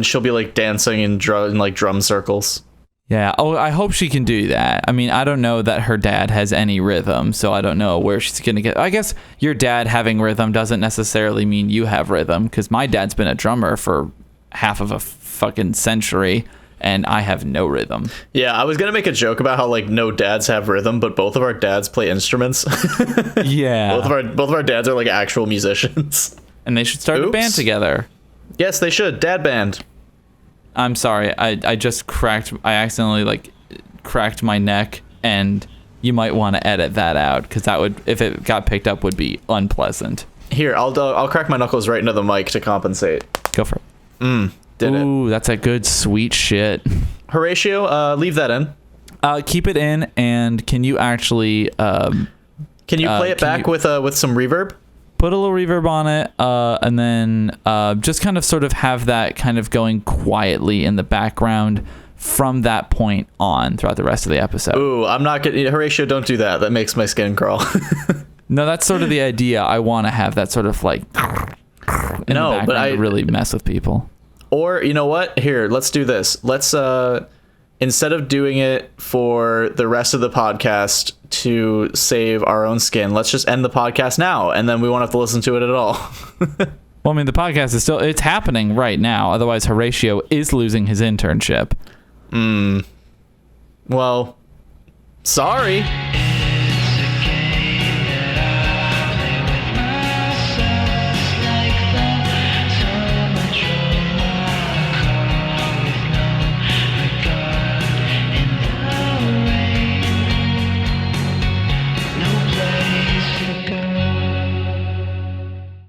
she'll be like dancing in like drum circles. Yeah. Oh, I hope she can do that. I mean, I don't know that her dad has any rhythm, so I don't know where she's going to get. I guess your dad having rhythm doesn't necessarily mean you have rhythm, because my dad's been a drummer for half of a fucking century, and I have no rhythm. Yeah, I was going to make a joke about how like no dads have rhythm, but both of our dads play instruments. Yeah. Both of our dads are like actual musicians. And they should start a band together. Yes, they should. Dad band. I'm sorry. I accidentally like cracked my neck, and you might want to edit that out, because that would, if it got picked up, would be unpleasant. Here, I'll crack my knuckles right into the mic to compensate. Go for it. Did it. Ooh, that's a good sweet shit. Horatio, leave that in. Keep it in, and can you actually can you play it back with some reverb? Put a little reverb on it, and then just kind of sort of have that kind of going quietly in the background from that point on throughout the rest of the episode. Ooh, I'm not getting Horatio. Don't do that. That makes my skin crawl. No, that's sort of the idea. I want to have that sort of like in the background to really mess with people. Or you know what? Here, let's do this. Let's instead of doing it for the rest of the podcast to save our own skin, let's just end the podcast now, and then we won't have to listen to it at all. Well, I mean, the podcast is it's happening right now. Otherwise, Horatio is losing his internship. Well, sorry.